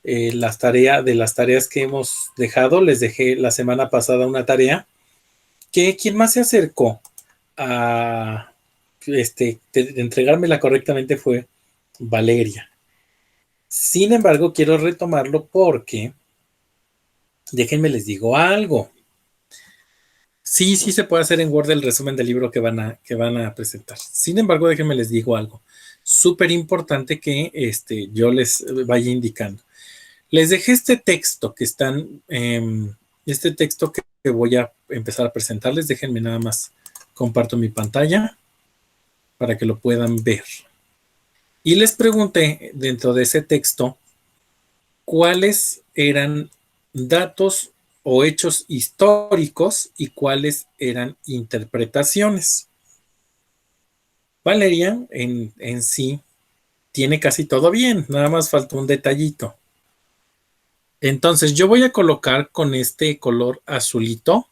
de las tareas que hemos dejado. Les dejé la semana pasada una tarea que quien más se acercó a entregármela correctamente fue Valeria. Sin embargo, quiero retomarlo porque déjenme les digo algo. Sí, sí se puede hacer en Word el resumen del libro que van a presentar. Sin embargo, déjenme les digo algo. Súper importante que yo les vaya indicando. Les dejé este texto que están, este texto que voy a empezar a presentarles. Déjenme nada más comparto mi pantalla para que lo puedan ver. Y les pregunté dentro de ese texto cuáles eran datos o hechos históricos y cuáles eran interpretaciones. Valeria en sí tiene casi todo bien, nada más falta un detallito. Entonces yo voy a colocar con este color azulito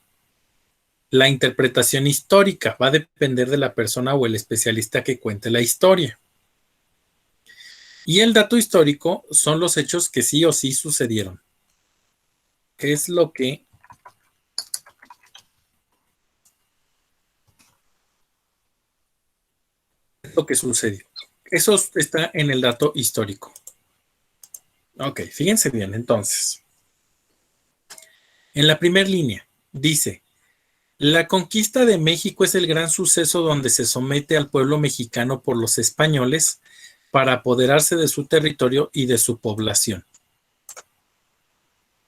la interpretación histórica. Va a depender de la persona o el especialista que cuente la historia. Y el dato histórico son los hechos que sí o sí sucedieron. Es lo que sucedió. Eso está en el dato histórico. Ok, fíjense bien, entonces. En la primera línea dice, la conquista de México es el gran suceso donde se somete al pueblo mexicano por los españoles para apoderarse de su territorio y de su población.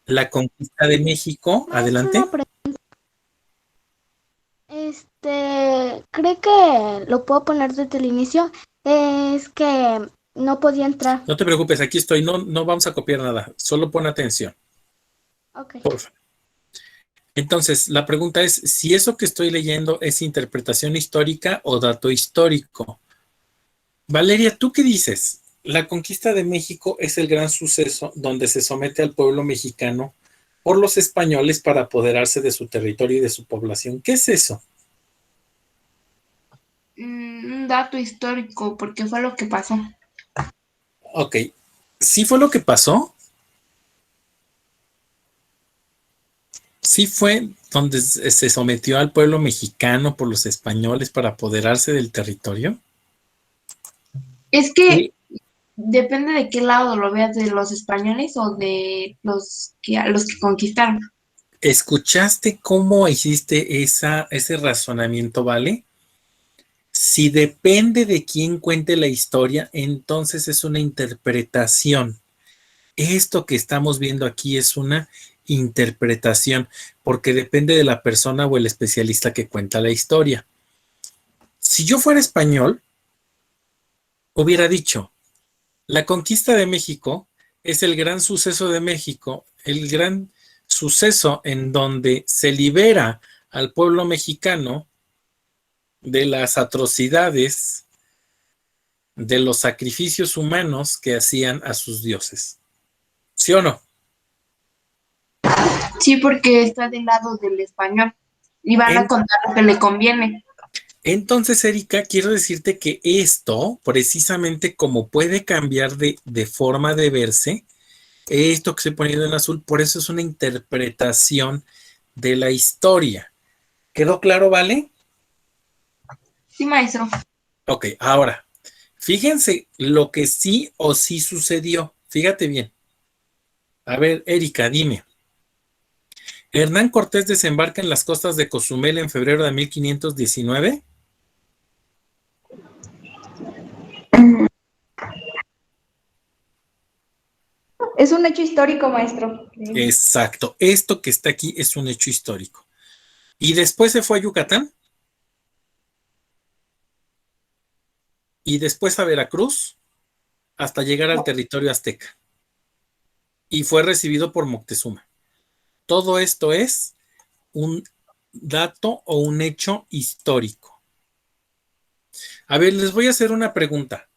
La conquista de México, adelante. Creo que lo puedo poner desde el inicio. Es que no podía entrar. No te preocupes, aquí estoy, no vamos a copiar nada, solo pon atención. Ok. Por favor. Entonces, la pregunta es si eso que estoy leyendo es interpretación histórica o dato histórico. Valeria, ¿tú qué dices? La conquista de México es el gran suceso donde se somete al pueblo mexicano por los españoles para apoderarse de su territorio y de su población. ¿Qué es eso? Un dato histórico, porque fue lo que pasó. Ok, ¿sí fue lo que pasó? ¿Sí fue donde se sometió al pueblo mexicano por los españoles para apoderarse del territorio? Es que Sí. depende de qué lado lo veas, de los españoles o de los que conquistaron. ¿Escuchaste cómo hiciste ese razonamiento, vale? Si depende de quién cuente la historia, entonces es una interpretación. Esto que estamos viendo aquí es una interpretación, porque depende de la persona o el especialista que cuenta la historia. Si yo fuera español, hubiera dicho, la conquista de México es el gran suceso de México, el gran suceso en donde se libera al pueblo mexicano de las atrocidades, de los sacrificios humanos que hacían a sus dioses. ¿Sí o no? Sí, porque está del lado del español y van a contar lo que le conviene. Entonces, Erika, quiero decirte que esto, precisamente como puede cambiar de forma de verse, esto que estoy poniendo en azul, por eso es una interpretación de la historia. ¿Quedó claro, vale? Sí, maestro. Ok, ahora, fíjense lo que sí o sí sucedió. Fíjate bien. A ver, Erika, dime. Hernán Cortés desembarca en las costas de Cozumel en febrero de 1519. Es un hecho histórico, maestro. Exacto. Esto que está aquí es un hecho histórico. Y después se fue a Yucatán. Y después a Veracruz hasta llegar al territorio azteca. Y fue recibido por Moctezuma. Todo esto es un dato o un hecho histórico. A ver, les voy a hacer una pregunta.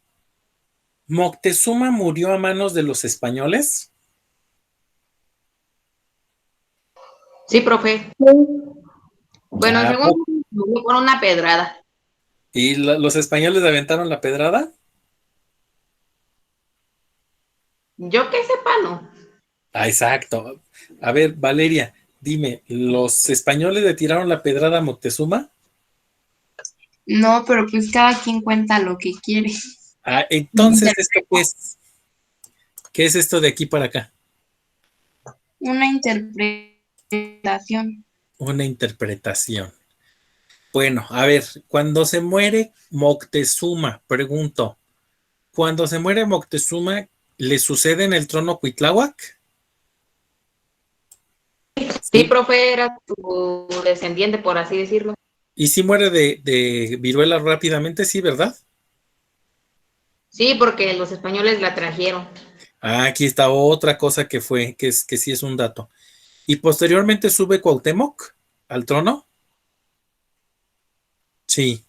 ¿Moctezuma murió a manos de los españoles? Sí, profe. Bueno, según murió por una pedrada. ¿Y los españoles le aventaron la pedrada? Yo que sepa, no. Ah, exacto. A ver, Valeria, dime, ¿los españoles le tiraron la pedrada a Moctezuma? No, pero pues cada quien cuenta lo que quiere. Ah, entonces, ¿esto qué es? ¿Qué es esto de aquí para acá? Una interpretación. Una interpretación. Bueno, a ver, cuando se muere Moctezuma, pregunto, cuando se muere Moctezuma, ¿le sucede en el trono Cuitláhuac? Sí, Sí. profe, era tu descendiente, por así decirlo. ¿Y si muere de viruela rápidamente? Sí, ¿verdad? Sí, porque los españoles la trajeron. Ah, aquí está otra cosa que fue, que sí es un dato. ¿Y posteriormente sube Cuauhtémoc al trono? Sí.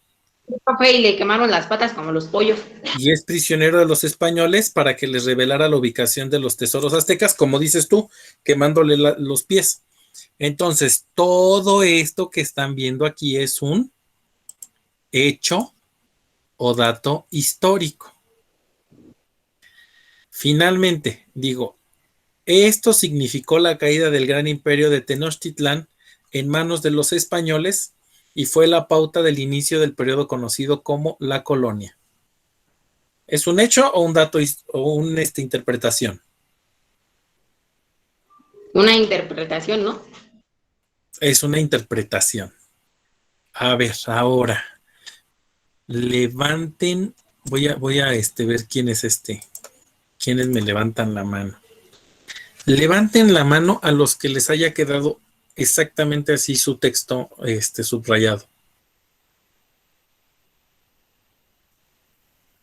Profe, y le quemaron las patas como los pollos. Y es prisionero de los españoles para que les revelara la ubicación de los tesoros aztecas, como dices tú, quemándole los pies. Entonces, todo esto que están viendo aquí es un hecho o dato histórico. Finalmente, digo, esto significó la caída del gran imperio de Tenochtitlán en manos de los españoles y fue la pauta del inicio del periodo conocido como la colonia. ¿Es un hecho o un dato o una interpretación? Una interpretación, ¿no? Es una interpretación. A ver, ahora levanten, voy a ver quiénes me levantan la mano. Levanten la mano a los que les haya quedado exactamente así su texto subrayado.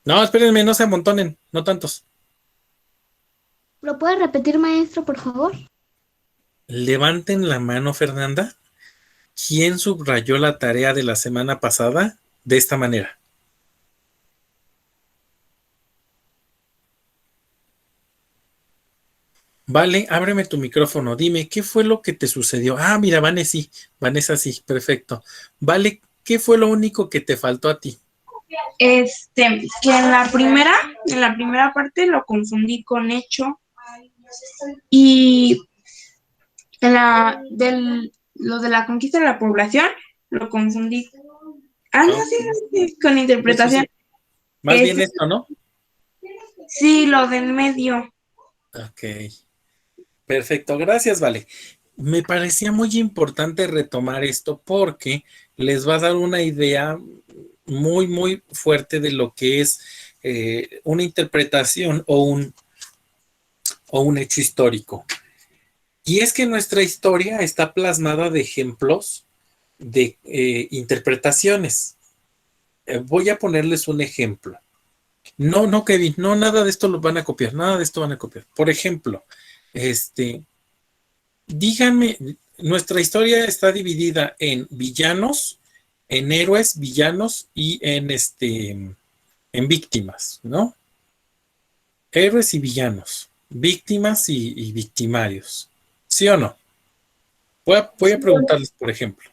No, espérenme, no se amontonen, no tantos. ¿Lo puede repetir, maestro, por favor? Levanten la mano, Fernanda. ¿Quién subrayó la tarea de la semana pasada de esta manera? Vale, ábreme tu micrófono. Dime, ¿qué fue lo que te sucedió? Ah, mira, Vanessa sí, perfecto. Vale, ¿qué fue lo único que te faltó a ti? Que en la primera parte lo confundí con hecho y lo de la conquista de la población lo confundí. No, sí, con interpretación. Sí. Más bien esto, ¿no? Sí, lo del medio. Ok, perfecto, gracias, Vale. Me parecía muy importante retomar esto porque les va a dar una idea muy, muy fuerte de lo que es una interpretación o un hecho histórico. Y es que nuestra historia está plasmada de ejemplos de interpretaciones. Voy a ponerles un ejemplo. No, Kevin, no, nada de esto lo van a copiar, nada de esto van a copiar. Por ejemplo, díganme, nuestra historia está dividida en villanos, en héroes, villanos y en víctimas, ¿no? Héroes y villanos, víctimas y victimarios. ¿Sí o no? Voy a preguntarles, por ejemplo.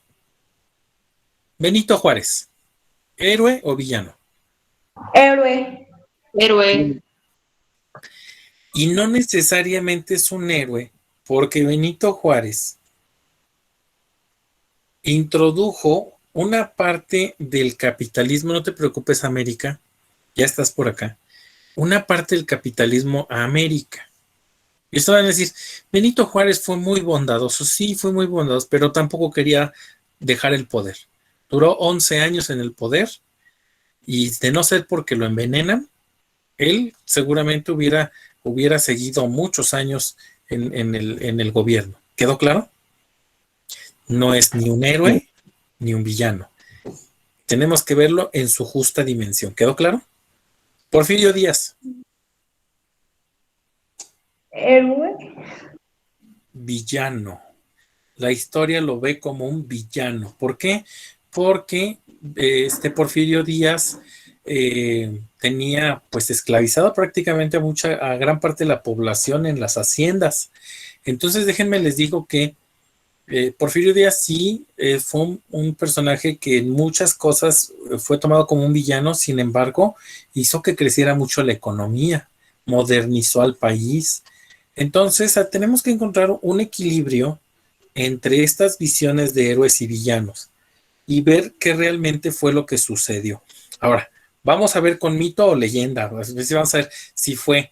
Benito Juárez, ¿héroe o villano? Héroe. Héroe. Y no necesariamente es un héroe, porque Benito Juárez introdujo una parte del capitalismo, no te preocupes, América, ya estás por acá, una parte del capitalismo a América. Y esto van a decir, Benito Juárez fue muy bondadoso, sí, fue muy bondadoso, pero tampoco quería dejar el poder. Duró 11 años en el poder y de no ser porque lo envenenan, él seguramente hubiera seguido muchos años en el gobierno. ¿Quedó claro? No es ni un héroe ni un villano. Tenemos que verlo en su justa dimensión. ¿Quedó claro? Porfirio Díaz. Héroe. Villano. La historia lo ve como un villano. ¿Por qué? Porque este Porfirio Díaz tenía pues esclavizado prácticamente a gran parte de la población en las haciendas. Entonces déjenme les digo que Porfirio Díaz sí fue un personaje que en muchas cosas fue tomado como un villano, sin embargo hizo que creciera mucho la economía, modernizó al país, Entonces, tenemos que encontrar un equilibrio entre estas visiones de héroes y villanos y ver qué realmente fue lo que sucedió. Ahora, vamos a ver con mito o leyenda. Vamos a ver si fue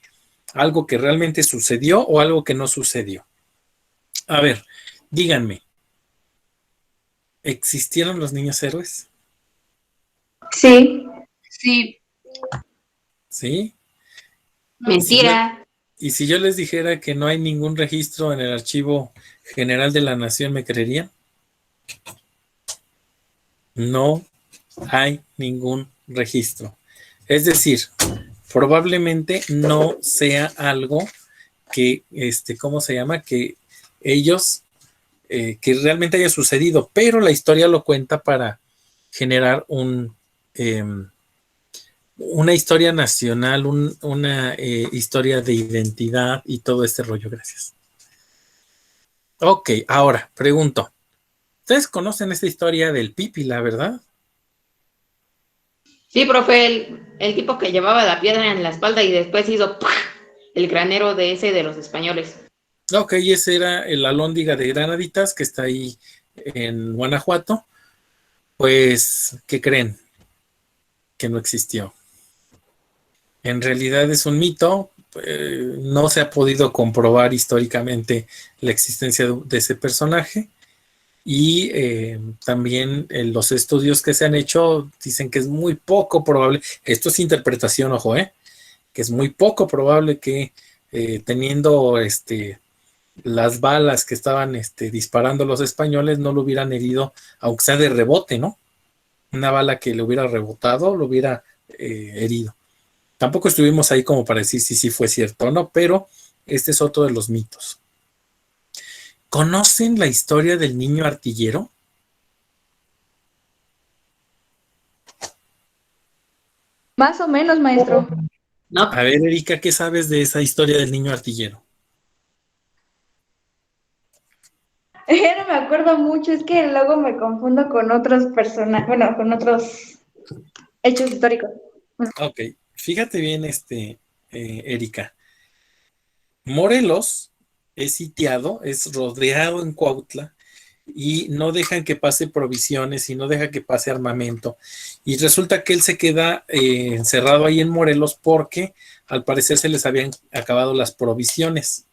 algo que realmente sucedió o algo que no sucedió. A ver, díganme, ¿existieron los niños héroes? Sí. Sí, ¿Sí? Mentira. Y si yo les dijera que no hay ningún registro en el Archivo General de la Nación, ¿me creerían? No hay ningún registro. Es decir, probablemente no sea algo que, ¿cómo se llama? Que ellos, que realmente haya sucedido, pero la historia lo cuenta para generar una historia nacional, una historia de identidad y todo este rollo. Gracias. Ok, ahora pregunto. Ustedes conocen esta historia del Pípila, ¿verdad? Sí, profe, el tipo que llevaba la piedra en la espalda y después hizo ¡pah! El granero de ese de los españoles. Ok, ese era el Alhóndiga de Granaditas que está ahí en Guanajuato. Pues, ¿qué creen? Que no existió. En realidad es un mito. No se ha podido comprobar históricamente la existencia de ese personaje. Y también los estudios que se han hecho dicen que es muy poco probable. Esto es interpretación, ojo, que es muy poco probable que teniendo las balas que estaban disparando los españoles no lo hubieran herido, aunque sea de rebote, ¿no? Una bala que le hubiera rebotado lo hubiera herido. Tampoco estuvimos ahí como para decir si sí fue cierto o no, pero este es otro de los mitos. ¿Conocen la historia del niño artillero? Más o menos, maestro. No, A ver, Erika, ¿qué sabes de esa historia del niño artillero? No me acuerdo mucho, es que luego me confundo con otros personajes, bueno, con otros hechos históricos. Ok, fíjate bien, Erika. Morelos es sitiado, es rodeado en Cuautla y no dejan que pase provisiones y no deja que pase armamento. Y resulta que él se queda encerrado ahí en Morelos porque al parecer se les habían acabado las provisiones.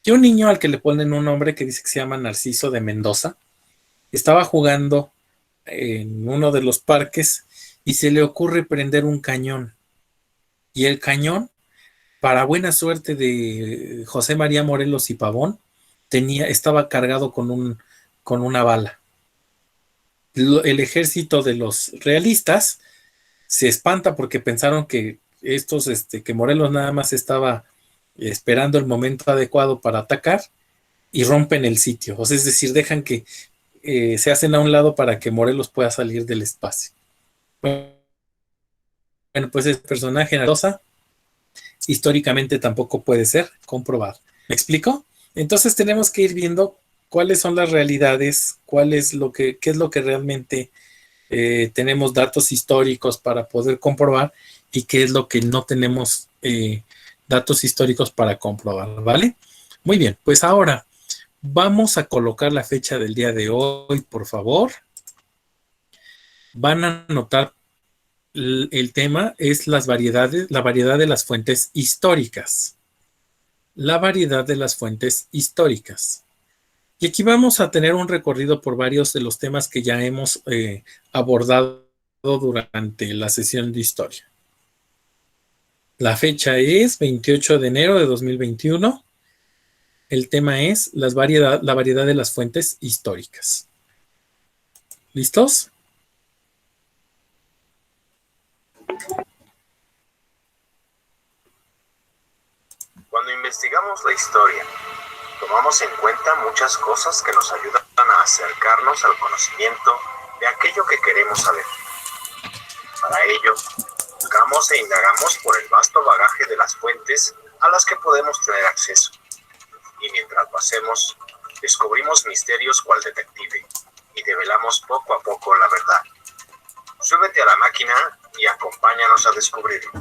Y un niño al que le ponen un nombre que dice que se llama Narciso de Mendoza, estaba jugando en uno de los parques y se le ocurre prender un cañón. Y el cañón, para buena suerte de José María Morelos y Pavón, estaba cargado con una bala. El ejército de los realistas se espanta porque pensaron que que Morelos nada más estaba esperando el momento adecuado para atacar y rompen el sitio. O sea, es decir, dejan que se hacen a un lado para que Morelos pueda salir del espacio. Bueno, pues el personaje Narosa históricamente tampoco puede ser comprobado. ¿Me explico? Entonces tenemos que ir viendo cuáles son las realidades, qué es lo que realmente tenemos datos históricos para poder comprobar y qué es lo que no tenemos datos históricos para comprobar, ¿vale? Muy bien, pues ahora vamos a colocar la fecha del día de hoy, por favor. Van a notar el tema es la variedad de las fuentes históricas. La variedad de las fuentes históricas. Y aquí vamos a tener un recorrido por varios de los temas que ya hemos abordado durante la sesión de historia. La fecha es 28 de enero de 2021. El tema es la variedad de las fuentes históricas. ¿Listos? Cuando investigamos la historia, tomamos en cuenta muchas cosas que nos ayudan a acercarnos al conocimiento de aquello que queremos saber. Para ello, buscamos e indagamos por el vasto bagaje de las fuentes a las que podemos tener acceso. Y mientras lo hacemos, descubrimos misterios cual detective y develamos poco a poco la verdad. Súbete a la máquina y acompáñanos a descubrirlo.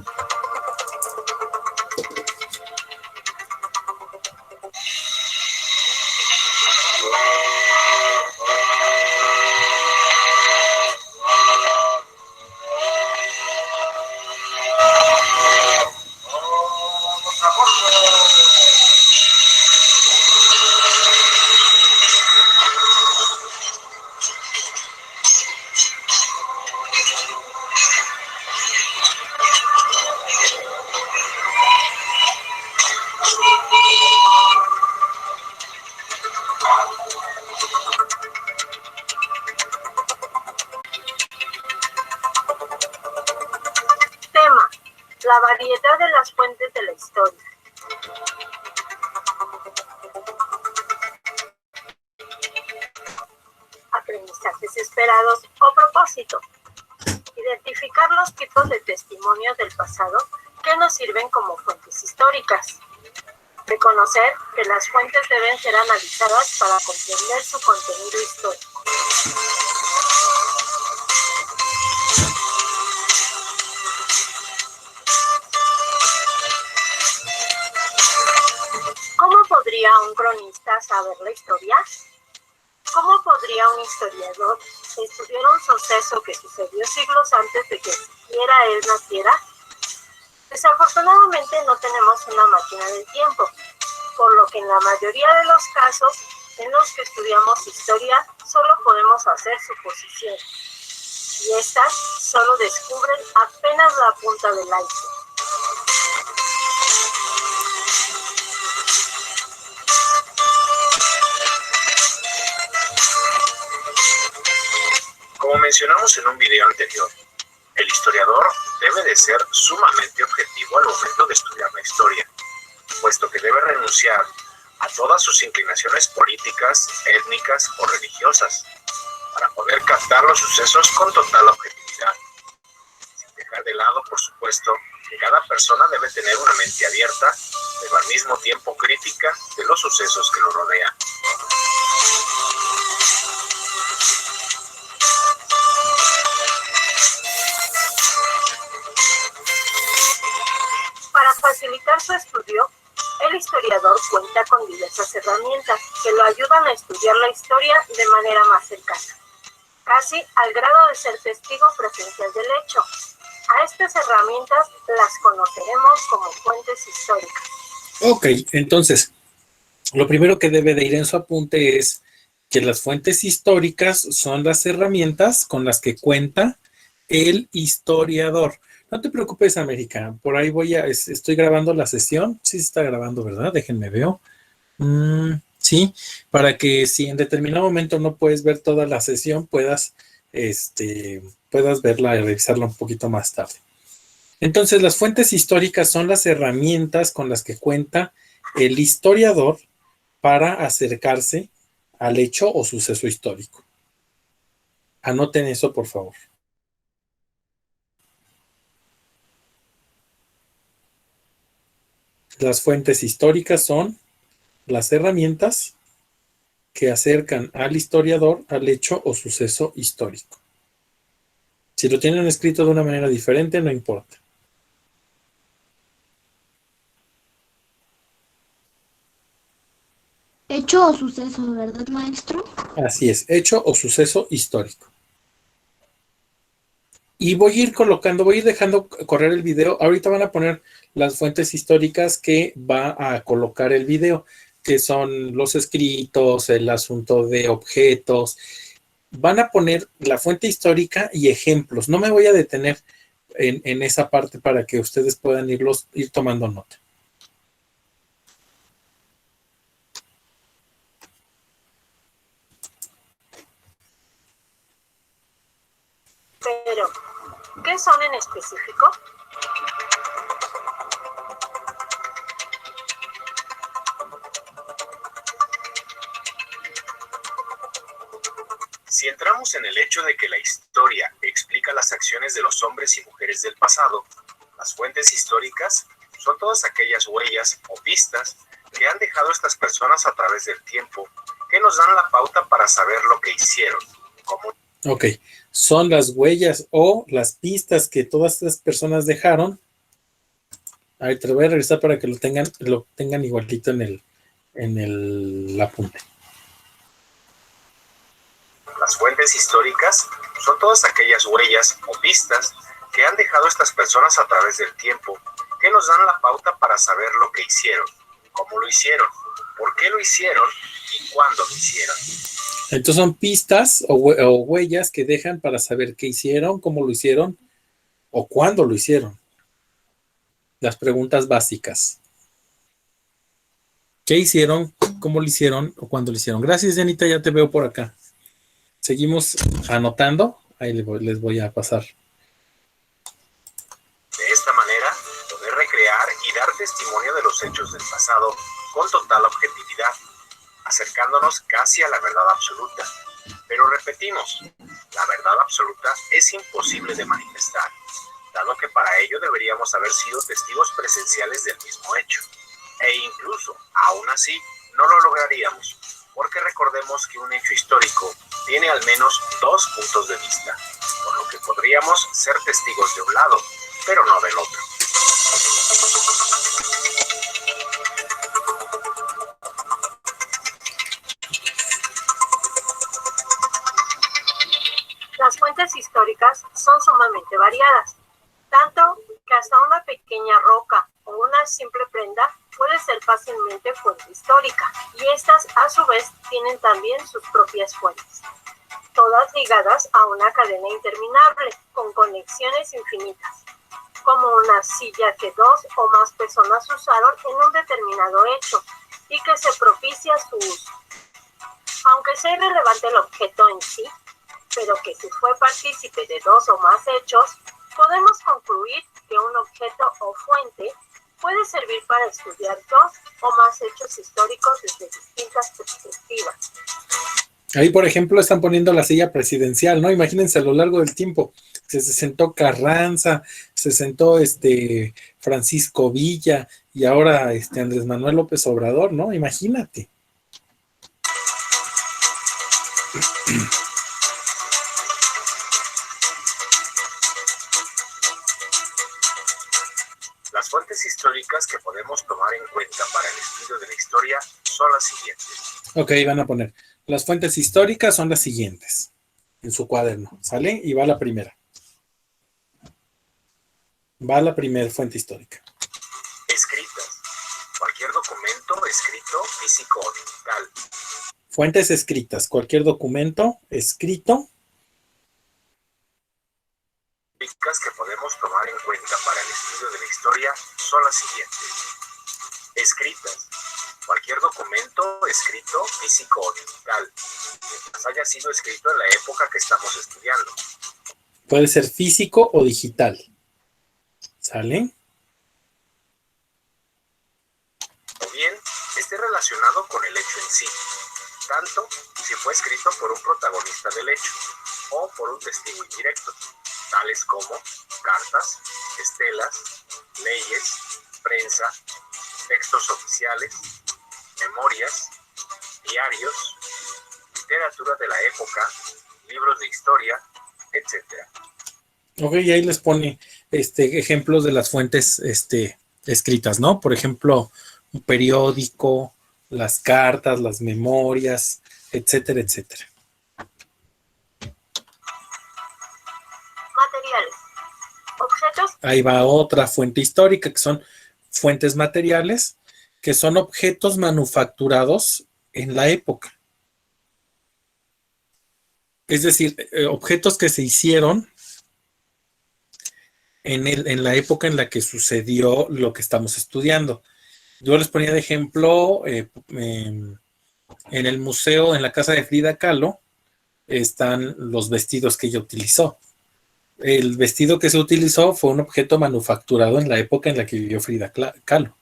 historia. Aprendizajes esperados o propósito. Identificar los tipos de testimonios del pasado que nos sirven como fuentes históricas. Reconocer que las fuentes deben ser analizadas para comprender su contenido histórico. ¿Cómo podría un cronista saber la historia? ¿Cómo podría un historiador estudiar un suceso que sucedió siglos antes de que siquiera él naciera? Desafortunadamente no tenemos una máquina del tiempo, por lo que en la mayoría de los casos en los que estudiamos historia solo podemos hacer suposiciones, y estas solo descubren apenas la punta del iceberg. Como mencionamos en un video anterior, el historiador debe de ser sumamente objetivo al momento de estudiar la historia, puesto que debe renunciar a todas sus inclinaciones políticas, étnicas o religiosas, para poder captar los sucesos con total objetividad, sin dejar de lado, por supuesto, que cada persona debe tener una mente abierta, pero al mismo tiempo crítica de los sucesos que lo rodean. Para facilitar su estudio, el historiador cuenta con diversas herramientas que lo ayudan a estudiar la historia de manera más cercana, casi al grado de ser testigo presencial del hecho. A estas herramientas las conoceremos como fuentes históricas. Ok, entonces, lo primero que debe de ir en su apunte es que las fuentes históricas son las herramientas con las que cuenta el historiador. No te preocupes, América, por ahí estoy grabando la sesión. Sí se está grabando, ¿verdad? Déjenme veo. Sí, para que si en determinado momento no puedes ver toda la sesión, puedas verla y revisarla un poquito más tarde. Entonces, las fuentes históricas son las herramientas con las que cuenta el historiador para acercarse al hecho o suceso histórico. Anoten eso, por favor. Las fuentes históricas son las herramientas que acercan al historiador al hecho o suceso histórico. Si lo tienen escrito de una manera diferente, no importa. Hecho o suceso, ¿verdad, maestro? Así es, hecho o suceso histórico. Y voy a ir dejando correr el video. Ahorita van a poner las fuentes históricas que va a colocar el video, que son los escritos, el asunto de objetos. Van a poner la fuente histórica y ejemplos. No me voy a detener en esa parte para que ustedes puedan ir tomando nota. Pero, ¿qué son en específico? Si entramos en el hecho de que la historia explica las acciones de los hombres y mujeres del pasado, las fuentes históricas son todas aquellas huellas o pistas que han dejado estas personas a través del tiempo, que nos dan la pauta para saber lo que hicieron, cómo. Ok, son las huellas o las pistas que todas estas personas dejaron. A ver, te lo voy a regresar para que lo tengan igualito en el apunte. Las fuentes históricas son todas aquellas huellas o pistas que han dejado estas personas a través del tiempo, que nos dan la pauta para saber lo que hicieron, cómo lo hicieron, por qué lo hicieron y cuándo lo hicieron. Entonces son pistas o huellas que dejan para saber qué hicieron, cómo lo hicieron o cuándo lo hicieron. Las preguntas básicas. ¿Qué hicieron, cómo lo hicieron o cuándo lo hicieron? Gracias, Janita, ya te veo por acá. Seguimos anotando. Ahí les voy a pasar. De esta manera, poder recrear y dar testimonio hechos del pasado con total objetividad, acercándonos casi a la verdad absoluta. Pero repetimos, la verdad absoluta es imposible de manifestar, dado que para ello deberíamos haber sido testigos presenciales del mismo hecho. E incluso, aún así, no lo lograríamos, porque recordemos que un hecho histórico tiene al menos dos puntos de vista, por lo que podríamos ser testigos de un lado, pero no del otro. Las fuentes históricas son sumamente variadas, tanto que hasta una pequeña roca o una simple prenda puede ser fácilmente fuente histórica, y estas a su vez tienen también sus propias fuentes, todas ligadas a una cadena interminable con conexiones infinitas, como una silla que dos o más personas usaron en un determinado hecho y que se propicia su uso. Aunque sea irrelevante el objeto en sí, pero que si fue partícipe de dos o más hechos, podemos concluir que un objeto o fuente puede servir para estudiar dos o más hechos históricos desde distintas perspectivas. Ahí, por ejemplo, están poniendo la silla presidencial, ¿no? Imagínense a lo largo del tiempo. Se sentó Carranza, se sentó Francisco Villa y ahora Andrés Manuel López Obrador, ¿no? Imagínate. Las fuentes históricas que podemos tomar en cuenta para el estudio de la historia son las siguientes. Ok, van a poner. Las fuentes históricas son las siguientes. En su cuaderno, ¿sale? Y va la primera. Va la primera fuente histórica. Escritas. Cualquier documento escrito, físico o digital. Fuentes escritas. Cualquier documento escrito. Que podemos tomar en cuenta para el estudio de la historia son las siguientes. Escritas. Cualquier documento escrito, físico o digital, mientras haya sido escrito en la época que estamos estudiando. Puede ser físico o digital. ¿Sale? O bien, esté relacionado con el hecho en sí, tanto si fue escrito por un protagonista del hecho o por un testigo indirecto, tales como cartas, estelas, leyes, prensa, textos oficiales, memorias, diarios, literatura de la época, libros de historia, etc. Ok, y ahí les pone ejemplos de las fuentes escritas, ¿no? Por ejemplo, un periódico, las cartas, las memorias, etcétera, etcétera. Materiales. Objetos. Ahí va otra fuente histórica, que son fuentes materiales, que son objetos manufacturados en la época. Es decir, objetos que se hicieron en la época en la que sucedió lo que estamos estudiando. Yo les ponía de ejemplo, en el museo, en la casa de Frida Kahlo, están los vestidos que ella utilizó. El vestido que se utilizó fue un objeto manufacturado en la época en la que vivió Frida Kahlo.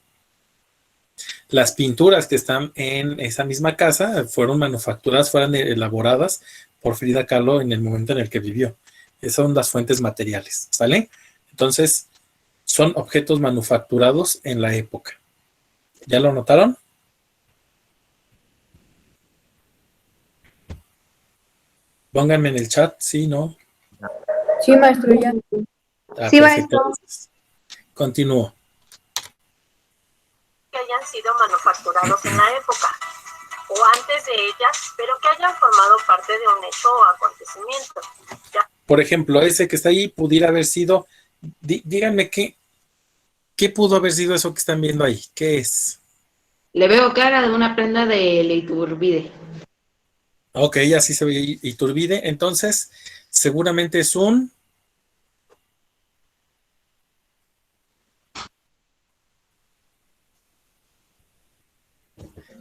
Las pinturas que están en esa misma casa fueron manufacturadas, fueron elaboradas por Frida Kahlo en el momento en el que vivió. Esas son las fuentes materiales, ¿sale? Entonces, son objetos manufacturados en la época. ¿Ya lo notaron? Pónganme en el chat, sí, no. Sí, maestro, ya. Sí, Perfecto. maestro. Continúo. Que hayan sido manufacturados en la época o antes de ella, pero que hayan formado parte de un hecho o acontecimiento. Por ejemplo, ese que está ahí pudiera haber sido, díganme qué pudo haber sido eso que están viendo ahí. ¿Qué es? Le veo cara de una prenda de Iturbide. Ok, así se ve Iturbide. Entonces, seguramente es un...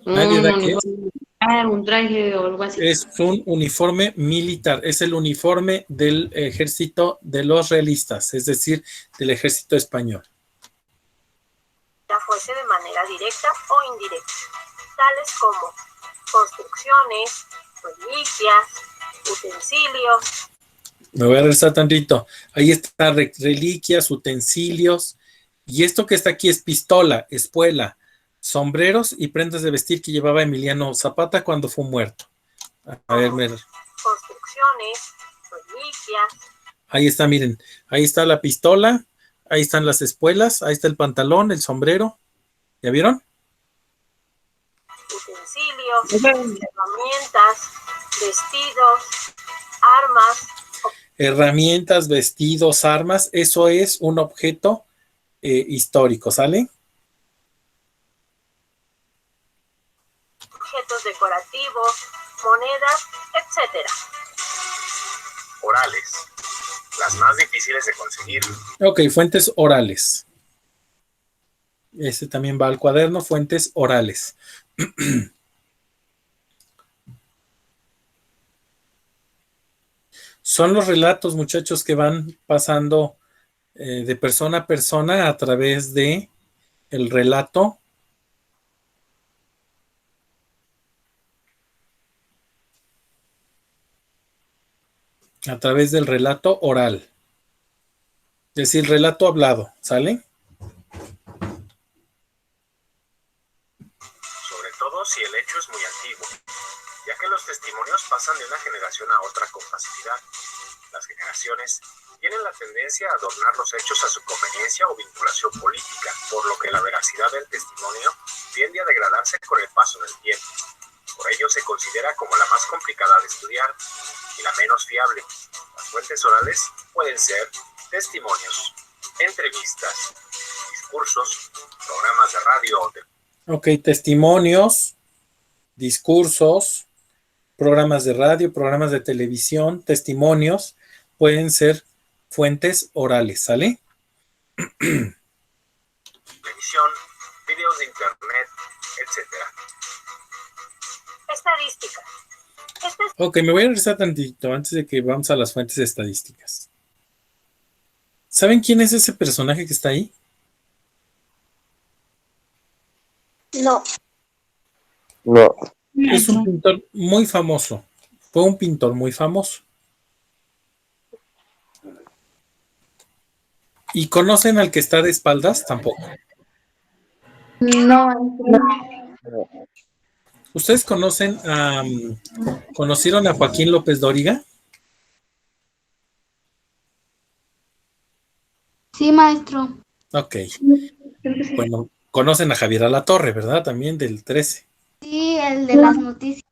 ¿Nadie da qué es? Un traje o algo así. Es un uniforme militar, es el uniforme del ejército de los realistas, es decir, del ejército español. De ya fuese de manera directa o indirecta, tales como construcciones, reliquias, utensilios. Me voy a regresar tantito. Ahí está reliquias, utensilios. Y esto que está aquí es pistola, espuela, sombreros y prendas de vestir que llevaba Emiliano Zapata cuando fue muerto. A ver, Construcciones, reliquias. Ahí está, miren. Ahí está la pistola, ahí están las espuelas, ahí está el pantalón, el sombrero. ¿Ya vieron? Utensilios, herramientas, vestidos, armas. Herramientas, vestidos, armas. Eso es un objeto histórico, ¿sale? Objetos decorativos, monedas, etcétera. Orales, las más difíciles de conseguir. Ok, fuentes orales. Este también va al cuaderno, fuentes orales. Son los relatos, muchachos, que van pasando de persona a persona a través de el relato. A través del relato oral. Es decir, relato hablado, ¿sale? Sobre todo si el hecho es muy antiguo, ya que los testimonios pasan de una generación a otra con facilidad. Las generaciones tienen la tendencia a adornar los hechos a su conveniencia o vinculación política, por lo que la veracidad del testimonio tiende a degradarse con el paso del tiempo. Por ello se considera como la más complicada de estudiar y la menos fiable. Las fuentes orales pueden ser testimonios, entrevistas, discursos, programas de radio o de... Ok, testimonios, discursos, programas de radio, programas de televisión, testimonios, pueden ser fuentes orales, ¿sale? televisión, videos de internet, etcétera. Estadística. Ok, me voy a regresar tantito antes de que vamos a las fuentes estadísticas. ¿Saben quién es ese personaje que está ahí? No. No. Es un pintor muy famoso. Fue un pintor muy famoso. ¿Y conocen al que está de espaldas? Tampoco. No, ¿Ustedes conocieron a Joaquín López Dóriga? Sí, maestro. Ok. Bueno, conocen a Javier Alatorre, ¿verdad? También del 13. Sí, el de las noticias.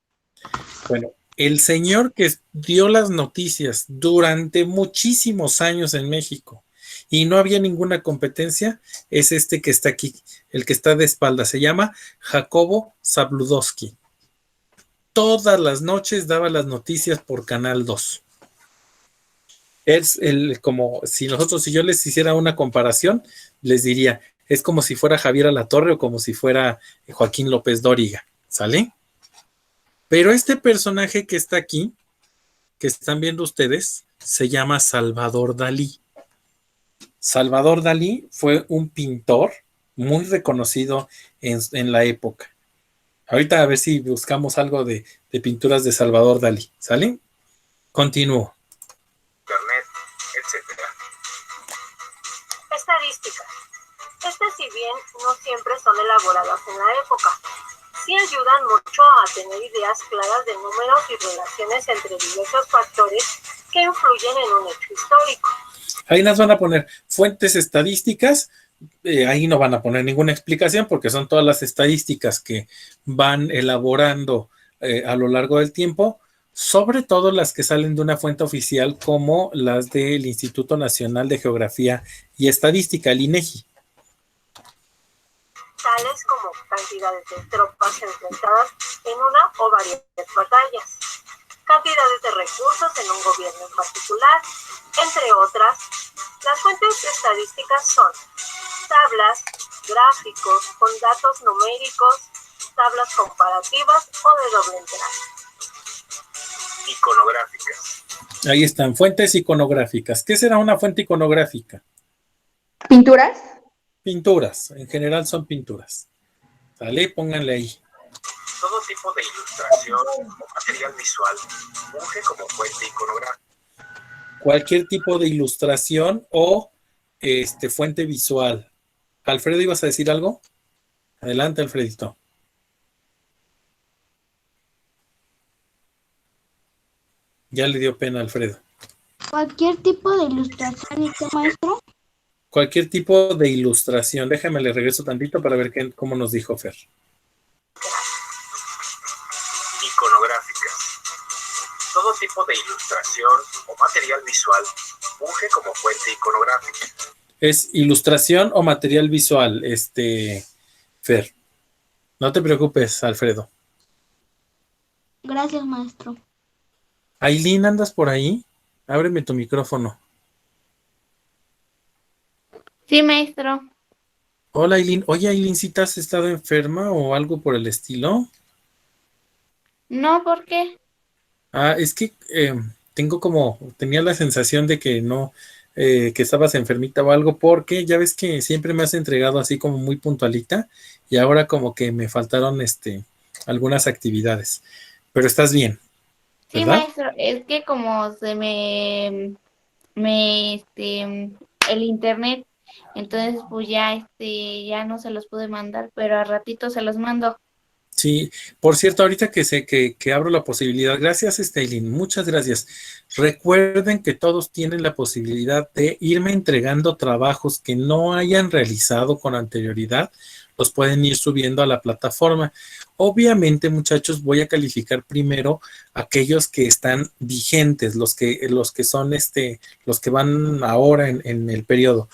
Bueno, el señor que dio las noticias durante muchísimos años en México y no había ninguna competencia es este que está aquí, el que está de espalda. Se llama Jacobo Zabludowski. Todas las noches daba las noticias por Canal 2. Es como si yo les hiciera una comparación, les diría, es como si fuera Javier Alatorre o como si fuera Joaquín López Dóriga, ¿sale? Pero este personaje que está aquí, que están viendo ustedes, se llama Salvador Dalí. Salvador Dalí fue un pintor muy reconocido en la época. Ahorita a ver si buscamos algo de pinturas de Salvador Dalí, ¿sale? Continúo. Internet, etcétera. Estadística. Estas, si bien no siempre son elaboradas en la época, sí ayudan mucho a tener ideas claras de números y relaciones entre diversos factores que influyen en un hecho histórico. Ahí nos van a poner fuentes estadísticas, ahí no van a poner ninguna explicación porque son todas las estadísticas que van elaborando a lo largo del tiempo, sobre todo las que salen de una fuente oficial como las del Instituto Nacional de Geografía y Estadística, el INEGI. Tales como cantidades de tropas enfrentadas en una o varias batallas, cantidades de recursos en un gobierno en particular, entre otras. Las fuentes estadísticas son tablas, gráficos con datos numéricos, tablas comparativas o de doble entrada. Iconográficas. Ahí están, fuentes iconográficas. ¿Qué será una fuente iconográfica? ¿pinturas? Pinturas, en general son pinturas. ¿Sale? Pónganle ahí. Todo tipo de ilustración o material visual funge como fuente iconográfica. Cualquier tipo de ilustración o fuente visual. Alfredo, ¿ibas a decir algo? Adelante, Alfredito. Ya le dio pena a Alfredo. Cualquier tipo de ilustración, ¿y qué, maestro? Cualquier tipo de ilustración. Déjame le regreso tantito para ver cómo nos dijo Fer. Iconográfica. Todo tipo de ilustración o material visual funge como fuente iconográfica. Es ilustración o material visual, Fer. No te preocupes, Alfredo. Gracias, maestro. Ailín, ¿andas por ahí? Ábreme tu micrófono. Sí, maestro. Hola, Ailín. Oye, Ailín, ¿sí te has estado enferma o algo por el estilo? No, ¿por qué? Es que tenía la sensación de que no, que estabas enfermita o algo, porque ya ves que siempre me has entregado así como muy puntualita y ahora como que me faltaron algunas actividades. Pero estás bien, Sí, ¿verdad? maestro, es que como se el internet, entonces pues ya no se los pude mandar, pero a ratito se los mando. Sí, por cierto, ahorita que sé que abro la posibilidad, gracias, Ailín, muchas gracias. Recuerden que todos tienen la posibilidad de irme entregando trabajos que no hayan realizado con anterioridad, los pueden ir subiendo a la plataforma. Obviamente, muchachos, voy a calificar primero aquellos que están vigentes, los que son los que van ahora en el periodo.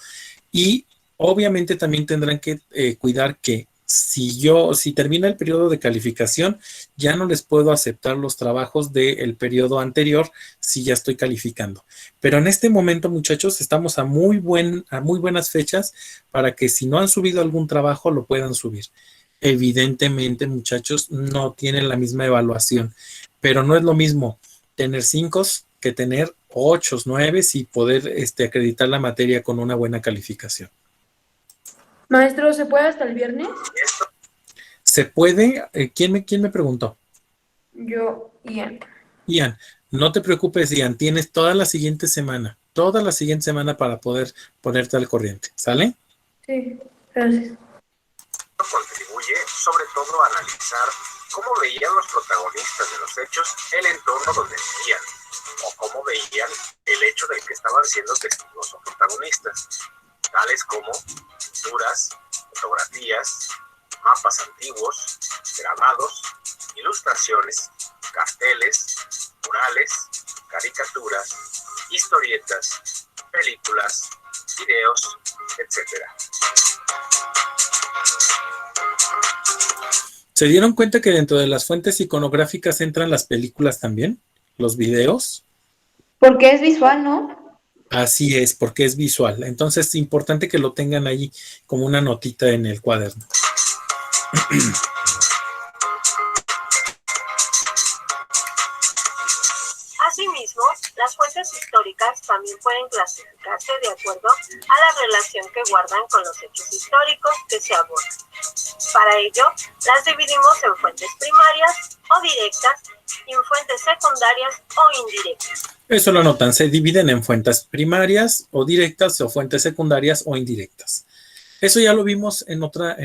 Y obviamente también tendrán que cuidar que si termina el periodo de calificación, ya no les puedo aceptar los trabajos del periodo anterior si ya estoy calificando. Pero en este momento, muchachos, estamos a muy buenas fechas para que si no han subido algún trabajo, lo puedan subir. Evidentemente, muchachos, no tienen la misma evaluación, pero no es lo mismo tener 5 que tener 8, 9 y poder acreditar la materia con una buena calificación. Maestro, ¿se puede hasta el viernes? ¿Se puede? ¿Quién me preguntó? Yo, Ian. Ian, no te preocupes, Ian, tienes toda la siguiente semana para poder ponerte al corriente, ¿sale? Sí, gracias. Contribuye sobre todo a analizar cómo veían los protagonistas de los hechos el entorno donde vivían, o cómo veían el hecho del que estaban siendo testigos o protagonistas, tales como pinturas, fotografías, mapas antiguos, grabados, ilustraciones, carteles, murales, caricaturas, historietas, películas, videos, etc. ¿Se dieron cuenta que dentro de las fuentes iconográficas entran las películas también? ¿Los videos? Porque es visual, ¿no? Así es, porque es visual. Entonces es importante que lo tengan ahí como una notita en el cuaderno. Asimismo, las fuentes históricas también pueden clasificarse de acuerdo a la relación que guardan con los hechos históricos que se abordan. Para ello, las dividimos en fuentes primarias o directas y en fuentes secundarias o indirectas. Eso lo notan, se dividen en fuentes primarias o directas o fuentes secundarias o indirectas. Eso ya lo vimos en otra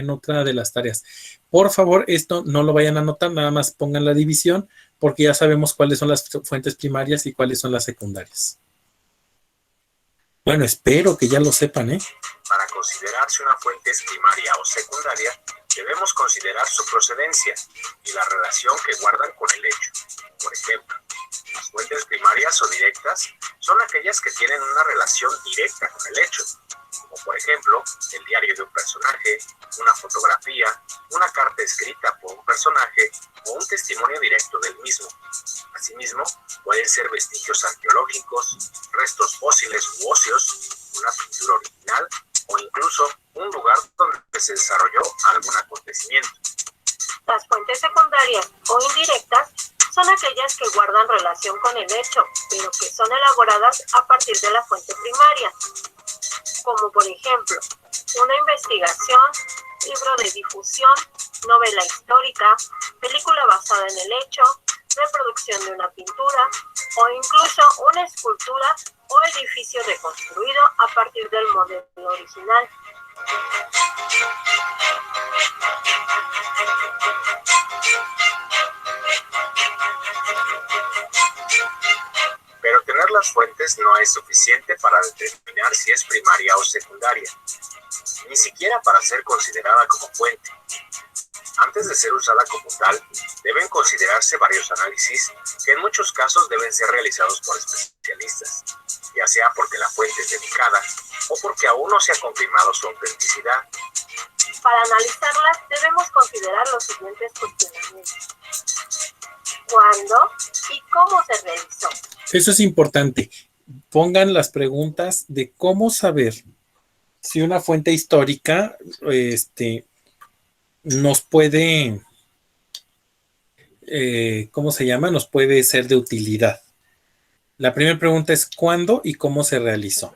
de las tareas. Por favor, esto no lo vayan a anotar, nada más pongan la división porque ya sabemos cuáles son las fuentes primarias y cuáles son las secundarias. Bueno, espero que ya lo sepan, ¿eh? Para considerar si una fuente es primaria o secundaria, debemos considerar su procedencia y la relación que guardan con el hecho. Por ejemplo, las fuentes primarias o directas son aquellas que tienen una relación directa con el hecho, como por ejemplo el diario de un personaje, una fotografía, una carta escrita por un personaje o un testimonio directo del mismo. Asimismo, pueden ser vestigios arqueológicos, restos fósiles u óseos, una pintura original o incluso un lugar donde se desarrolló algún acontecimiento. Las fuentes secundarias o indirectas son aquellas que guardan relación con el hecho, pero que son elaboradas a partir de la fuente primaria. como por ejemplo una investigación, libro de difusión, novela histórica, película basada en el hecho, reproducción de una pintura o incluso una escultura o edificio reconstruido a partir del modelo original. Pero tener las fuentes no es suficiente para determinar si es primaria o secundaria, ni siquiera para ser considerada como fuente. Antes de ser usada como tal, deben considerarse varios análisis que en muchos casos deben ser realizados por especialistas, ya sea porque la fuente es delicada o porque aún no se ha confirmado su autenticidad. Para analizarlas debemos considerar los siguientes cuestionamientos. ¿Cuándo y cómo se realizó? Eso es importante. Pongan las preguntas de cómo saber si una fuente histórica nos puede, ¿cómo se llama? Nos puede ser de utilidad. La primera pregunta es ¿cuándo y cómo se realizó?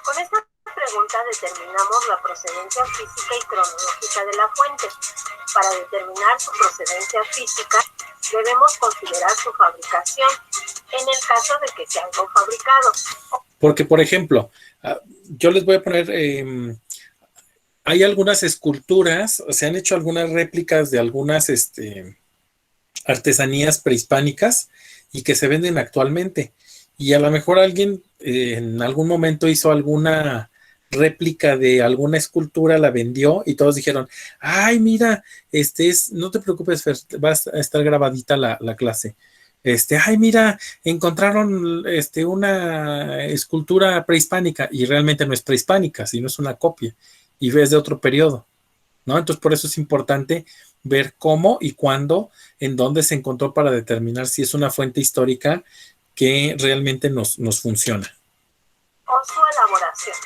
Con esta pregunta determinamos la procedencia física y cronológica de la fuente. Para determinar su procedencia física, debemos considerar su fabricación, en el caso de que sea algo fabricado. Porque, por ejemplo, yo les voy a poner, hay algunas esculturas, se han hecho algunas réplicas de algunas artesanías prehispánicas y que se venden actualmente. Y a lo mejor alguien en algún momento hizo alguna réplica de alguna escultura, la vendió y todos dijeron, ay, mira, no te preocupes, Fer, va a estar grabadita la clase. Ay, mira, encontraron una escultura prehispánica y realmente no es prehispánica, sino es una copia y es de otro periodo, ¿no? Entonces, por eso es importante ver cómo y cuándo, en dónde se encontró para determinar si es una fuente histórica que realmente nos funciona. O su elaboración.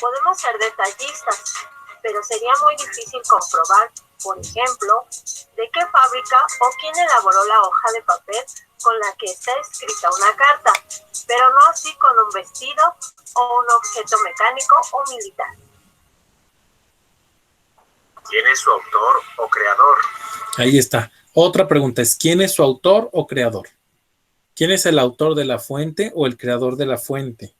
Podemos ser detallistas, pero sería muy difícil comprobar, por ejemplo, de qué fábrica o quién elaboró la hoja de papel con la que está escrita una carta, pero no así con un vestido o un objeto mecánico o militar. ¿Quién es su autor o creador? Ahí está. Otra pregunta es, ¿quién es su autor o creador? ¿Quién es el autor de la fuente o el creador de la fuente?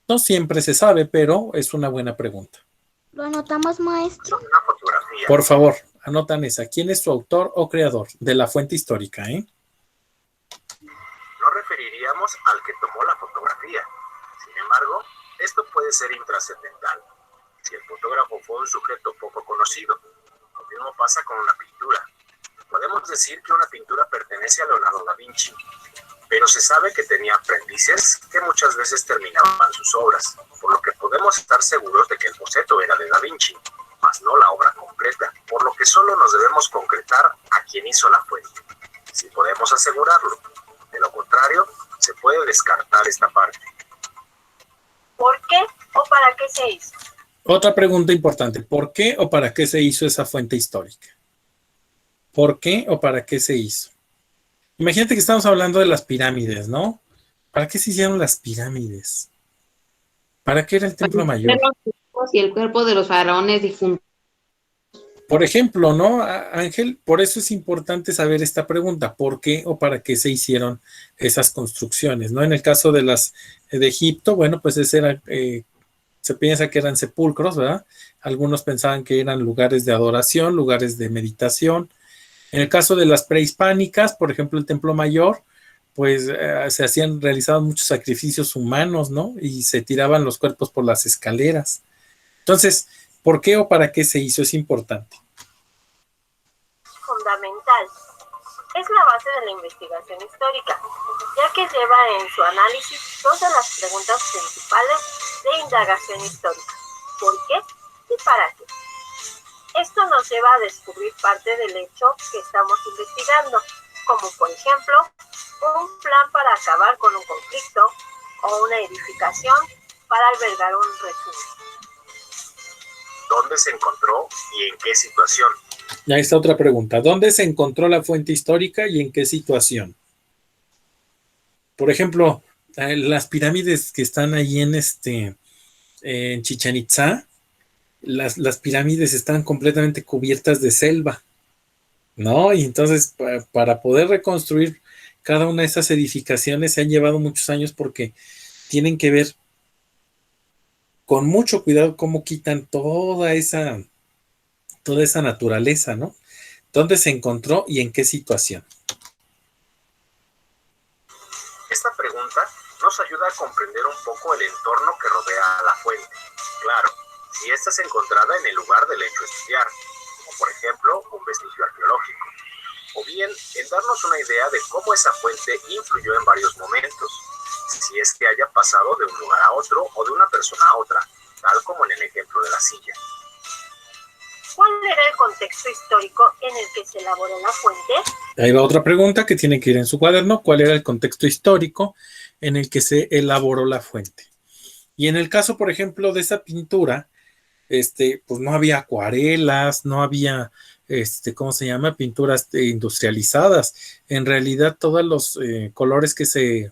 No siempre se sabe, pero es una buena pregunta. ¿Lo anotamos, maestro? Una fotografía. Por favor, anotan esa. ¿Quién es su autor o creador de la fuente histórica, No referiríamos al que tomó la fotografía. Sin embargo, esto puede ser intrascendental. Si el fotógrafo fue un sujeto poco conocido, lo mismo pasa con una pintura. Podemos decir que una pintura pertenece a Leonardo da Vinci, pero se sabe que tenía aprendices que muchas veces terminaban sus obras, por lo que podemos estar seguros de que el boceto era de da Vinci, mas no la obra completa, por lo que solo nos debemos concretar a quien hizo la fuente, si podemos asegurarlo. De lo contrario, se puede descartar esta parte. ¿Por qué o para qué se hizo? Otra pregunta importante. ¿Por qué o para qué se hizo esa fuente histórica? ¿Por qué o para qué se hizo? Imagínate que estamos hablando de las pirámides, ¿no? ¿Para qué se hicieron las pirámides? ¿Para qué era el templo mayor? Y el cuerpo de los faraones difuntos. Por ejemplo, ¿no, Ángel? Por eso es importante saber esta pregunta. ¿Por qué o para qué se hicieron esas construcciones? ¿No? En el caso de las de Egipto, bueno, pues ese era, se piensa que eran sepulcros, ¿verdad? Algunos pensaban que eran lugares de adoración, lugares de meditación. En el caso de las prehispánicas, por ejemplo, el Templo Mayor, pues realizaban muchos sacrificios humanos, ¿no? Y se tiraban los cuerpos por las escaleras. Entonces, ¿por qué o para qué se hizo? Es importante. Fundamental. Es la base de la investigación histórica, ya que lleva en su análisis dos de las preguntas principales de indagación histórica. ¿Por qué y para qué? Esto nos lleva a descubrir parte del hecho que estamos investigando, como por ejemplo, un plan para acabar con un conflicto o una edificación para albergar un refugio. ¿Dónde se encontró y en qué situación? Ya está otra pregunta. ¿Dónde se encontró la fuente histórica y en qué situación? Por ejemplo, las pirámides que están ahí en Chichén Itzá, las pirámides están completamente cubiertas de selva, ¿no? Y entonces, para poder reconstruir cada una de esas edificaciones se han llevado muchos años porque tienen que ver con mucho cuidado cómo quitan toda esa naturaleza, ¿no? ¿Dónde se encontró y en qué situación? Esta pregunta nos ayuda a comprender un poco el entorno que rodea a la fuente. Claro, si ésta se encontraba en el lugar del hecho estudiar, como por ejemplo un vestigio arqueológico, o bien en darnos una idea de cómo esa fuente influyó en varios momentos, si es que haya pasado de un lugar a otro o de una persona a otra, tal como en el ejemplo de la silla. ¿Cuál era el contexto histórico en el que se elaboró la fuente? Ahí va otra pregunta que tiene que ir en su cuaderno. ¿Cuál era el contexto histórico en el que se elaboró la fuente? Y en el caso, por ejemplo, de esa pintura, pues no había acuarelas, no había, ¿cómo se llama? Pinturas industrializadas. En realidad, todos los colores que se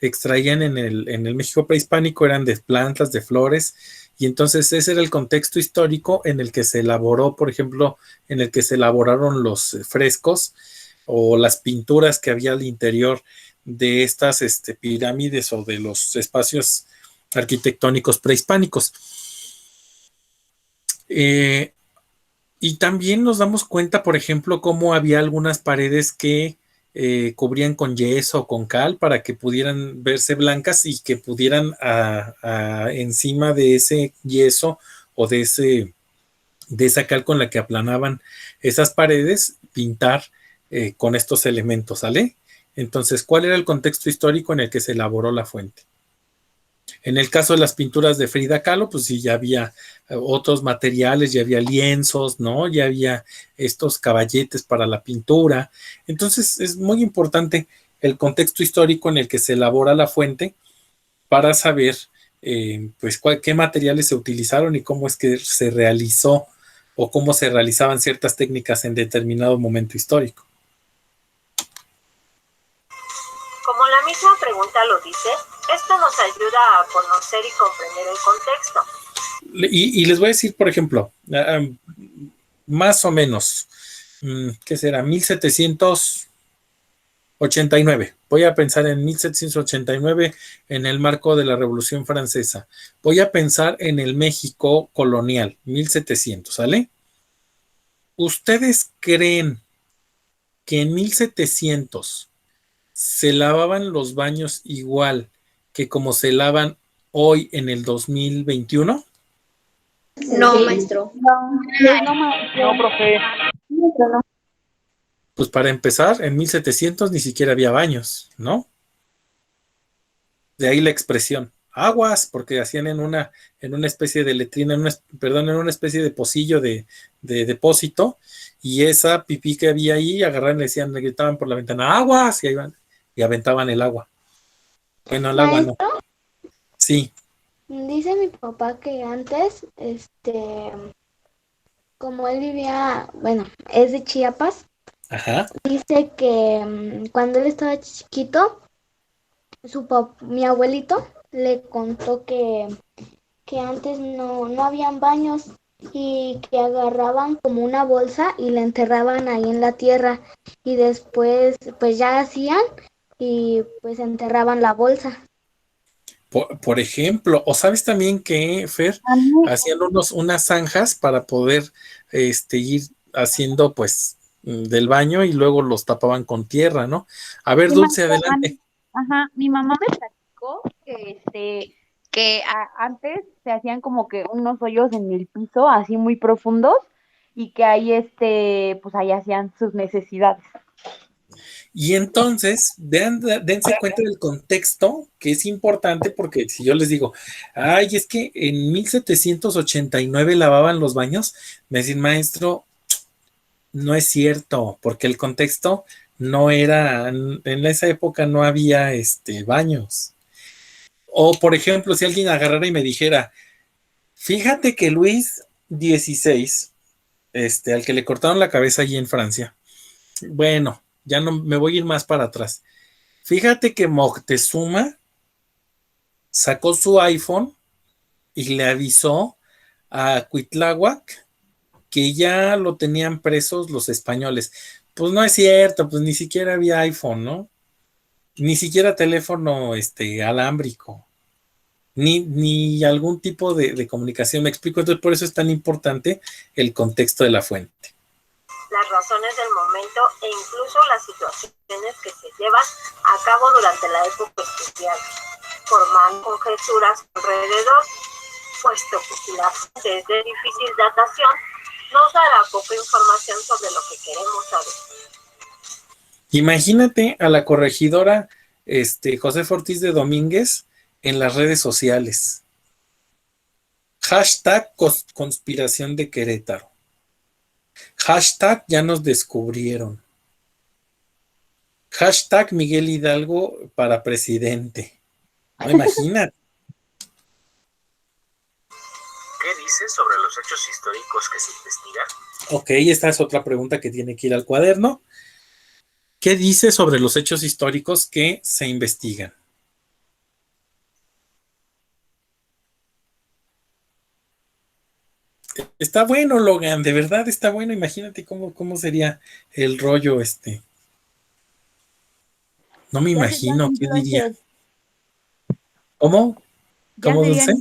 extraían en el México prehispánico eran de plantas, de flores, y entonces ese era el contexto histórico en el que se elaboró, por ejemplo, en el que se elaboraron los frescos o las pinturas que había al interior de estas pirámides o de los espacios arquitectónicos prehispánicos. Y también nos damos cuenta, por ejemplo, cómo había algunas paredes que cubrían con yeso o con cal para que pudieran verse blancas y que pudieran encima de ese yeso o de esa cal con la que aplanaban esas paredes, pintar con estos elementos, ¿sale? Entonces, ¿cuál era el contexto histórico en el que se elaboró la fuente? En el caso de las pinturas de Frida Kahlo, pues sí, ya había otros materiales, ya había lienzos, ¿no? Ya había estos caballetes para la pintura. Entonces, es muy importante el contexto histórico en el que se elabora la fuente para saber, pues, qué materiales se utilizaron y cómo es que se realizó o cómo se realizaban ciertas técnicas en determinado momento histórico. Como la misma pregunta lo dice, esto nos ayuda a conocer y comprender el contexto. Y les voy a decir, por ejemplo, más o menos, ¿qué será? 1789. Voy a pensar en 1789 en el marco de la Revolución Francesa. Voy a pensar en el México colonial, 1700, ¿sale? ¿Ustedes creen que en 1700 se lavaban los baños igual que como se lavan hoy en el 2021? No, maestro. No, profe. Pues para empezar, en 1700 ni siquiera había baños, ¿no? De ahí la expresión, aguas, porque hacían en una especie de letrina, en una especie de pocillo de depósito, y esa pipí que había ahí, agarraban, le gritaban por la ventana, aguas, y ahí van, y aventaban el agua. Bueno, el agua no. Sí. Dice mi papá que antes, como él vivía, bueno, es de Chiapas, Ajá. dice que cuando él estaba chiquito, mi abuelito le contó que antes no habían baños y que agarraban como una bolsa y la enterraban ahí en la tierra y después pues ya hacían y pues enterraban la bolsa. Por ejemplo, o sabes también que, Fer, hacían unas zanjas para poder ir haciendo pues del baño y luego los tapaban con tierra, ¿no? A ver, Dulce, adelante. Ajá, mi mamá me platicó que antes se hacían como que unos hoyos en el piso así muy profundos y que ahí pues ahí hacían sus necesidades. Y entonces, dense cuenta del contexto, que es importante, porque si yo les digo, ay, es que en 1789 lavaban los baños, me dicen, maestro, no es cierto, porque el contexto no era, en esa época no había baños. O, por ejemplo, si alguien agarrara y me dijera, fíjate que Luis XVI, al que le cortaron la cabeza allí en Francia, bueno, ya no me voy a ir más para atrás. Fíjate que Moctezuma sacó su iPhone y le avisó a Cuitláhuac que ya lo tenían presos los españoles. Pues no es cierto, pues ni siquiera había iPhone, ¿no? Ni siquiera teléfono alámbrico, ni algún tipo de comunicación. Me explico, entonces por eso es tan importante el contexto de la fuente. Las razones del momento e incluso las situaciones que se llevan a cabo durante la época estudiada forman conjeturas alrededor, puesto que si la fuente es de difícil datación, nos dará poca información sobre lo que queremos saber. Imagínate a la corregidora Josefa Ortiz de Domínguez en las redes sociales. Hashtag conspiración de Querétaro. Hashtag ya nos descubrieron. Hashtag Miguel Hidalgo para presidente. No, imagínate. ¿Qué dices sobre los hechos históricos que se investigan? Ok, esta es otra pregunta que tiene que ir al cuaderno. ¿Qué dice sobre los hechos históricos que se investigan? Está bueno, Logan, de verdad está bueno. Imagínate cómo sería el rollo No me imagino, ¿qué diría? ¿Cómo? ¿Cómo, Dulce?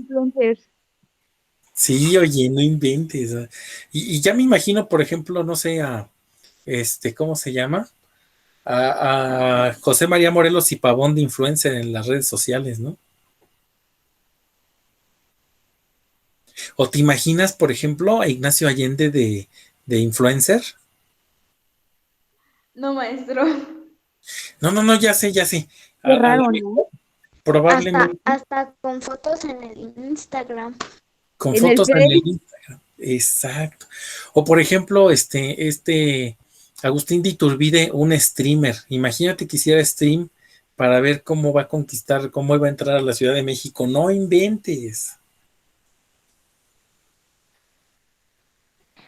Sí, oye, no inventes. Y ya me imagino, por ejemplo, no sé, ¿cómo se llama? A José María Morelos y Pavón de influencer en las redes sociales, ¿no? ¿O te imaginas, por ejemplo, a Ignacio Allende de influencer? No, maestro. No, ya sé. Qué raro, ¿no? Probablemente. Hasta con fotos en el Instagram. Con fotos en el Instagram. Exacto. O por ejemplo, Agustín de Iturbide, un streamer. Imagínate que hiciera stream para ver cómo va a conquistar, cómo va a entrar a la Ciudad de México. No inventes.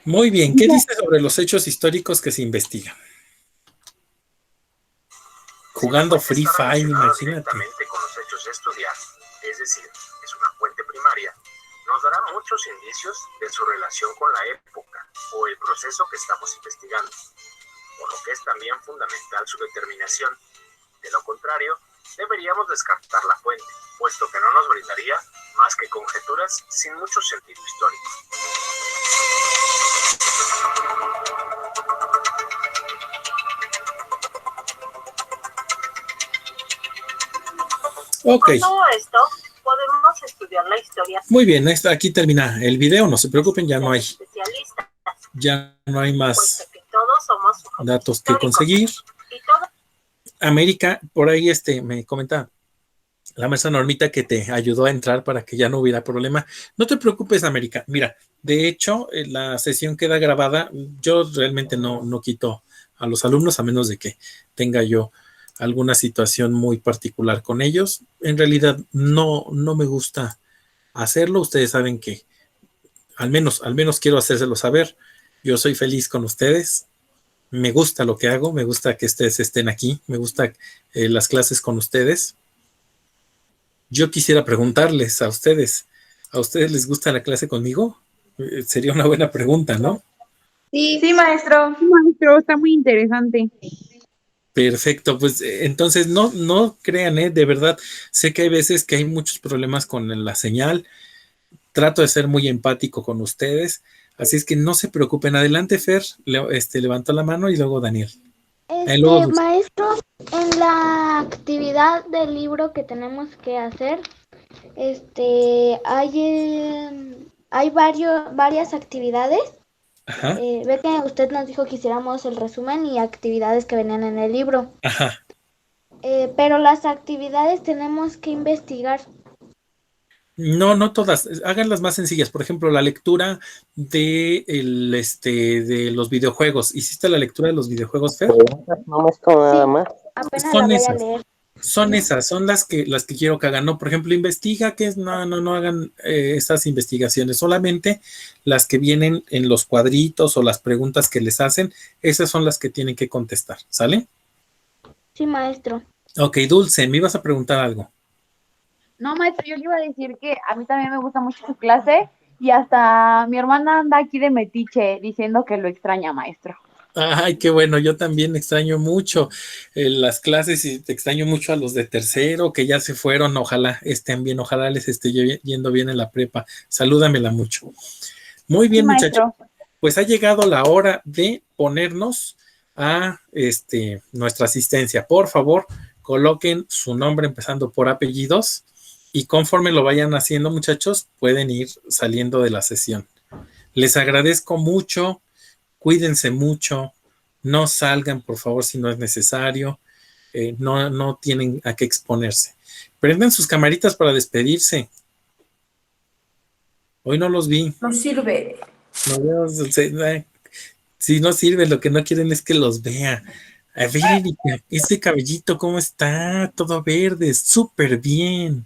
Muy bien. ¿Qué dice sobre los hechos históricos que se investigan? Jugando Free Fire, imagínate. Directamente con los hechos de estudiar, es decir, es una fuente primaria, nos dará muchos indicios de su relación con la época o el proceso que estamos investigando, por lo que es también fundamental su determinación. De lo contrario, deberíamos descartar la fuente, puesto que no nos brindaría más que conjeturas sin mucho sentido histórico. Ok. Con todo esto, podemos estudiar la historia. Muy bien, aquí termina el video, no se preocupen, ya no hay más Todos somos datos que conseguir. América, por ahí me comenta la maestra Normita que te ayudó a entrar para que ya no hubiera problema. No te preocupes, América. Mira, de hecho, la sesión queda grabada. Yo realmente no quito a los alumnos a menos de que tenga yo alguna situación muy particular con ellos. En realidad no me gusta hacerlo. Ustedes saben que al menos quiero hacérselo saber. Yo soy feliz con ustedes. Me gusta lo que hago, me gusta que ustedes estén aquí, me gusta las clases con ustedes. Yo quisiera preguntarles ¿a ustedes les gusta la clase conmigo? Sería una buena pregunta, ¿no? Sí, maestro. Sí, maestro, está muy interesante. Perfecto, pues entonces no crean, de verdad, sé que hay veces que hay muchos problemas con la señal. Trato de ser muy empático con ustedes. Así es que no se preocupen. Adelante, Fer, levantó la mano y luego Daniel. Maestro, en la actividad del libro que tenemos que hacer, hay varias actividades. Ajá. Ve que usted nos dijo que hiciéramos el resumen y actividades que venían en el libro. Ajá. Pero las actividades tenemos que investigar. No todas, háganlas más sencillas. Por ejemplo, la lectura de los videojuegos. ¿Hiciste la lectura de los videojuegos, Fer? No me estoy nada más. Apenas Son la voy esas. a leer. Son esas, son las que quiero que hagan. No, por ejemplo, investiga que no hagan esas investigaciones, solamente las que vienen en los cuadritos o las preguntas que les hacen, esas son las que tienen que contestar, ¿sale? Sí, maestro. Ok, Dulce, me ibas a preguntar algo. No, maestro, yo le iba a decir que a mí también me gusta mucho su clase y hasta mi hermana anda aquí de metiche diciendo que lo extraña, maestro. Ay, qué bueno, yo también extraño mucho las clases y te extraño mucho a los de tercero que ya se fueron, ojalá estén bien, ojalá les esté yendo bien en la prepa. Salúdamela mucho. Muy Sí, bien, muchachos. maestro. Pues ha llegado la hora de ponernos a nuestra asistencia. Por favor, coloquen su nombre empezando por apellidos y conforme lo vayan haciendo, muchachos, pueden ir saliendo de la sesión. Les agradezco mucho, cuídense mucho, no salgan, por favor, si no es necesario, no tienen a qué exponerse. Prendan sus camaritas para despedirse. Hoy no los vi. No sirve. No veo, si no sirve, lo que no quieren es que los vea. A ver, Erika, ese cabellito, ¿cómo está? Todo verde, súper bien.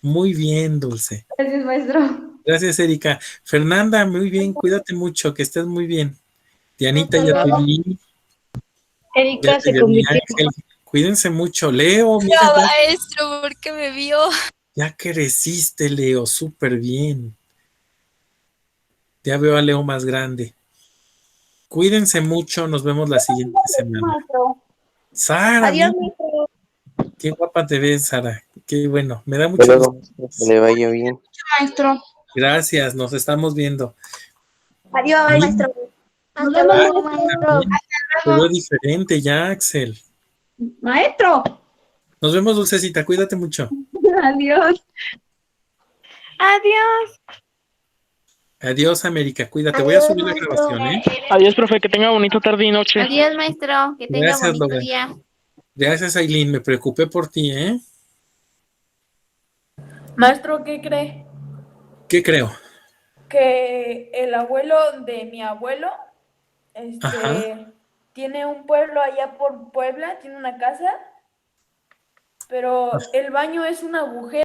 Muy bien, Dulce. Gracias, maestro. Gracias, Erika. Fernanda, muy bien, cuídate mucho, que estés muy bien. Dianita, Hasta ya te luego. vi. Ya Erika te se vi a mi convirtió Ángel. Cuídense mucho. Leo, mira, en maestro porque me vio. ya creciste, Leo, súper bien. Ya veo a Leo más grande. Cuídense mucho, nos vemos la siguiente semana. Maestro. Sara, Adiós, mira, maestro. qué guapa te ves, Sara. Qué bueno, me da Hasta mucho gusto. luego, que le vaya bien. Maestro. Gracias, nos estamos viendo. Adiós, Bien. maestro. Hasta Nos vemos, luego, maestro. maestro. Te veo diferente ya, Axel. Maestro. Nos vemos, Dulcecita, cuídate mucho. Adiós. Adiós. Adiós, América, cuídate. Voy a Adiós, subir la maestro. grabación, ¿eh? Adiós, profe, que tenga bonita tarde y noche. Adiós, maestro. Que tenga Gracias, bonito Logan. día. Gracias, Aileen, me preocupé por ti, ¿eh? Maestro, ¿qué cree? ¿Qué creo? Que el abuelo de mi abuelo, Ajá. tiene un pueblo allá por Puebla, tiene una casa, pero el baño es un agujero.